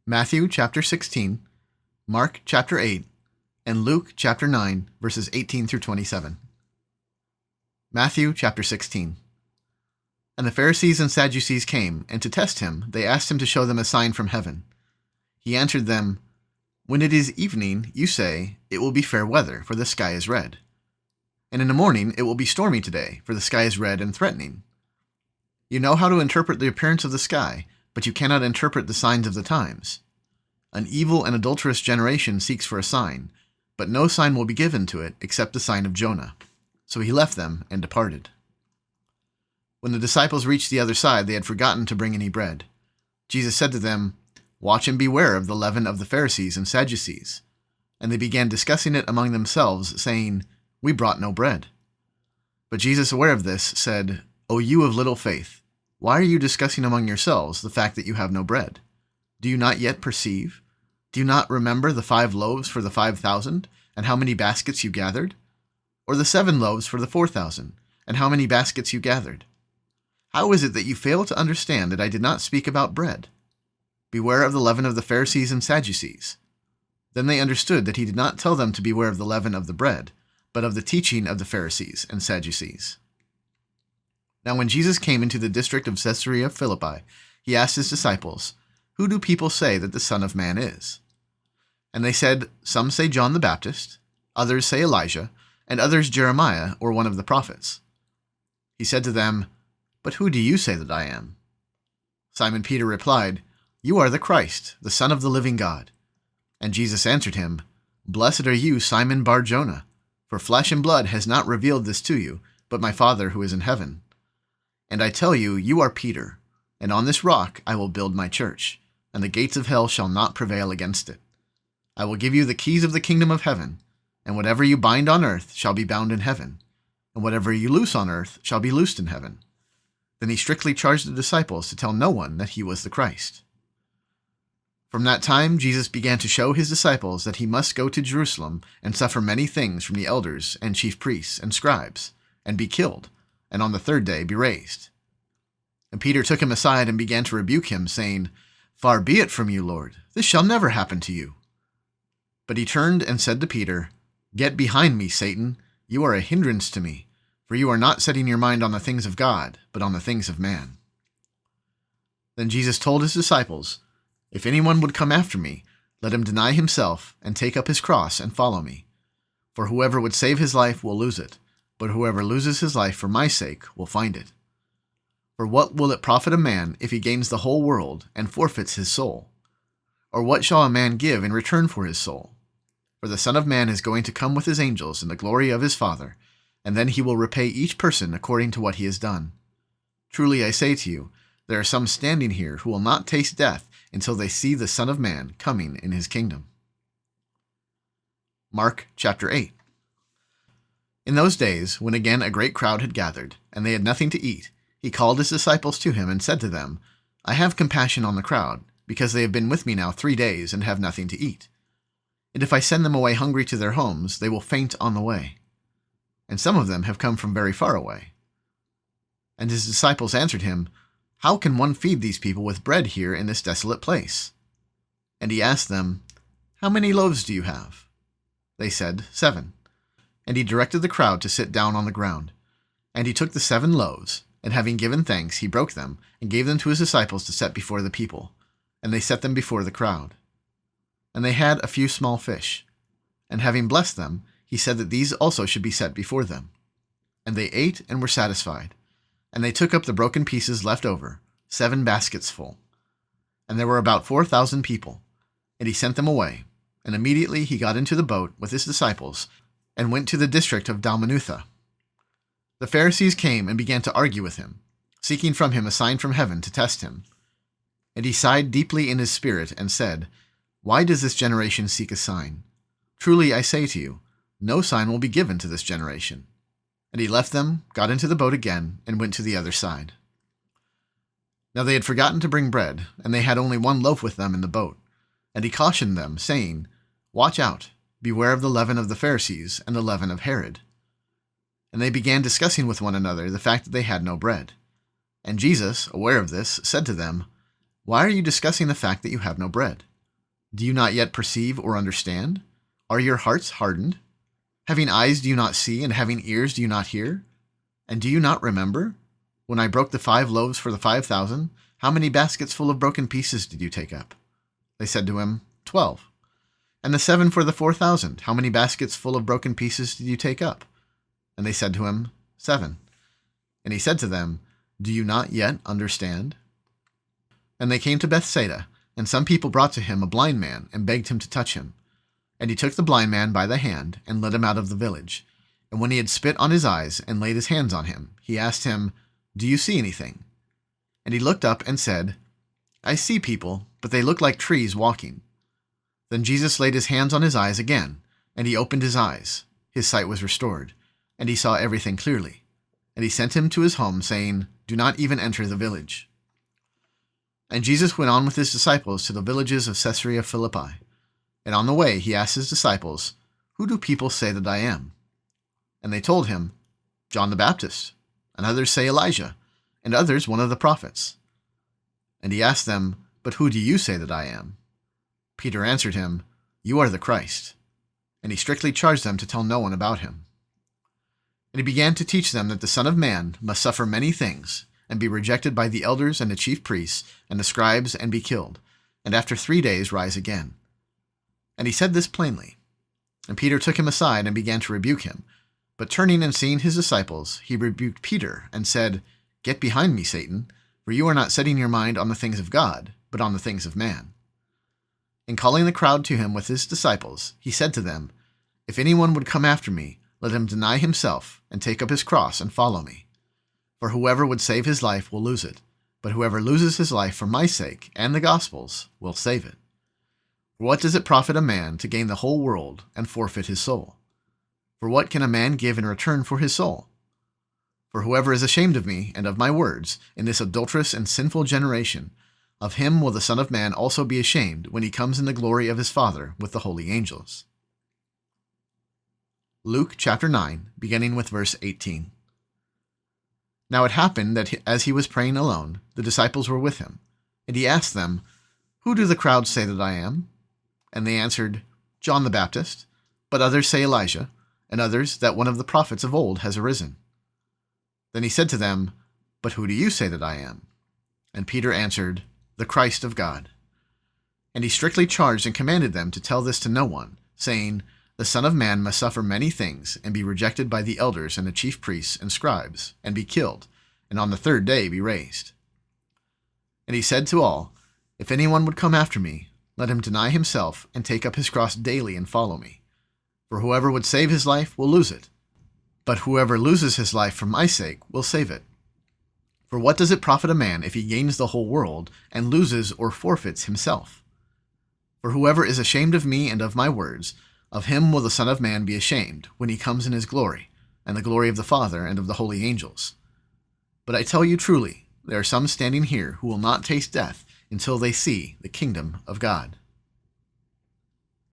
Matthew chapter 16, Mark chapter 8, and Luke chapter 9, verses 18 through 27. Matthew chapter 16. And the Pharisees and Sadducees came, and to test him, they asked him to show them a sign from heaven. He answered them, "When it is evening, you say, 'It will be fair weather, for the sky is red.' And in the morning, 'It will be stormy today, for the sky is red and threatening.' You know how to interpret the appearance of the sky, but you cannot interpret the signs of the times. An evil and adulterous generation seeks for a sign, but no sign will be given to it except the sign of Jonah." So he left them and departed. When the disciples reached the other side, they had forgotten to bring any bread. Jesus said to them, "Watch and beware of the leaven of the Pharisees and Sadducees." And they began discussing it among themselves, saying, "We brought no bread." But Jesus, aware of this, said, "O you of little faith, why are you discussing among yourselves the fact that you have no bread? Do you not yet perceive? Do you not remember the 5 loaves for the 5,000, and how many baskets you gathered? Or the 7 loaves for the 4,000, and how many baskets you gathered? How is it that you fail to understand that I did not speak about bread? Beware of the leaven of the Pharisees and Sadducees." Then they understood that he did not tell them to beware of the leaven of the bread, but of the teaching of the Pharisees and Sadducees. Now when Jesus came into the district of Caesarea Philippi, he asked his disciples, "Who do people say that the Son of Man is?" And they said, "Some say John the Baptist, others say Elijah, and others Jeremiah or one of the prophets." He said to them, "But who do you say that I am?" Simon Peter replied, "You are the Christ, the Son of the living God." And Jesus answered him, "Blessed are you, Simon Bar-Jonah, for flesh and blood has not revealed this to you, but my Father who is in heaven. And I tell you, you are Peter, and on this rock I will build my church, and the gates of hell shall not prevail against it. I will give you the keys of the kingdom of heaven, and whatever you bind on earth shall be bound in heaven, and whatever you loose on earth shall be loosed in heaven." Then he strictly charged the disciples to tell no one that he was the Christ. From that time, Jesus began to show his disciples that he must go to Jerusalem and suffer many things from the elders and chief priests and scribes, and be killed, and on the 3rd day be raised. And Peter took him aside and began to rebuke him, saying, "Far be it from you, Lord, this shall never happen to you." But he turned and said to Peter, "Get behind me, Satan, you are a hindrance to me, for you are not setting your mind on the things of God, but on the things of man." Then Jesus told his disciples, "If anyone would come after me, let him deny himself and take up his cross and follow me. For whoever would save his life will lose it, but whoever loses his life for my sake will find it. For what will it profit a man if he gains the whole world and forfeits his soul? Or what shall a man give in return for his soul? For the Son of Man is going to come with his angels in the glory of his Father, and then he will repay each person according to what he has done. Truly I say to you, there are some standing here who will not taste death until they see the Son of Man coming in his kingdom." Mark chapter 8. In those days, when again a great crowd had gathered, and they had nothing to eat, he called his disciples to him and said to them, "I have compassion on the crowd, because they have been with me now 3 days and have nothing to eat. And if I send them away hungry to their homes, they will faint on the way. And some of them have come from very far away." And his disciples answered him, "How can one feed these people with bread here in this desolate place?" And he asked them, "How many loaves do you have?" They said, 7. And he directed the crowd to sit down on the ground. And he took the 7 loaves, and having given thanks, he broke them, and gave them to his disciples to set before the people. And they set them before the crowd. And they had a few small fish. And having blessed them, he said that these also should be set before them. And they ate and were satisfied. And they took up the broken pieces left over, 7 baskets full. And there were about 4,000 people. And he sent them away. And immediately he got into the boat with his disciples, and went to the district of Dalmanutha. The Pharisees came and began to argue with him, seeking from him a sign from heaven to test him. And he sighed deeply in his spirit and said, "Why does this generation seek a sign? Truly I say to you, no sign will be given to this generation." And he left them, got into the boat again, and went to the other side. Now they had forgotten to bring bread, and they had only 1 loaf with them in the boat. And he cautioned them, saying, "Watch out, beware of the leaven of the Pharisees and the leaven of Herod." And they began discussing with one another the fact that they had no bread. And Jesus, aware of this, said to them, "Why are you discussing the fact that you have no bread? Do you not yet perceive or understand? Are your hearts hardened? Having eyes do you not see, and having ears do you not hear? And do you not remember? When I broke the 5 loaves for the 5,000, how many baskets full of broken pieces did you take up? They said to him, 12. And the 7 for the 4,000, how many baskets full of broken pieces did you take up? And they said to him, 7. And he said to them, Do you not yet understand? And they came to Bethsaida, and some people brought to him a blind man, and begged him to touch him. And he took the blind man by the hand, and led him out of the village. And when he had spit on his eyes, and laid his hands on him, he asked him, Do you see anything? And he looked up and said, I see people, but they look like trees walking. Then Jesus laid his hands on his eyes again, and he opened his eyes. His sight was restored, and he saw everything clearly. And he sent him to his home, saying, Do not even enter the village. And Jesus went on with his disciples to the villages of Caesarea Philippi. And on the way he asked his disciples, Who do people say that I am? And they told him, John the Baptist, and others say Elijah, and others one of the prophets. And he asked them, But who do you say that I am? Peter answered him, You are the Christ. And he strictly charged them to tell no one about him. And he began to teach them that the Son of Man must suffer many things, and be rejected by the elders and the chief priests and the scribes, and be killed, and after 3 days rise again. And he said this plainly. And Peter took him aside and began to rebuke him. But turning and seeing his disciples, he rebuked Peter and said, Get behind me, Satan, for you are not setting your mind on the things of God, but on the things of man. And calling the crowd to him with his disciples, he said to them, If anyone would come after me, let him deny himself and take up his cross and follow me. For whoever would save his life will lose it, but whoever loses his life for my sake and the gospel's will save it. For what does it profit a man to gain the whole world and forfeit his soul? For what can a man give in return for his soul? For whoever is ashamed of me and of my words in this adulterous and sinful generation, of him will the Son of Man also be ashamed when he comes in the glory of his Father with the holy angels. Luke chapter 9, beginning with verse 18. Now it happened that as he was praying alone, the disciples were with him, and he asked them, Who do the crowds say that I am? And they answered, John the Baptist, but others say Elijah, and others that one of the prophets of old has arisen. Then he said to them, But who do you say that I am? And Peter answered, The Christ of God. And he strictly charged and commanded them to tell this to no one, saying, The Son of Man must suffer many things, and be rejected by the elders and the chief priests and scribes, and be killed, and on the 3rd day be raised. And he said to all, If anyone would come after me, let him deny himself and take up his cross daily and follow me. For whoever would save his life will lose it, but whoever loses his life for my sake will save it. For what does it profit a man if he gains the whole world and loses or forfeits himself? For whoever is ashamed of me and of my words, of him will the Son of Man be ashamed when he comes in his glory, and the glory of the Father and of the holy angels. But I tell you truly, there are some standing here who will not taste death until they see the kingdom of God.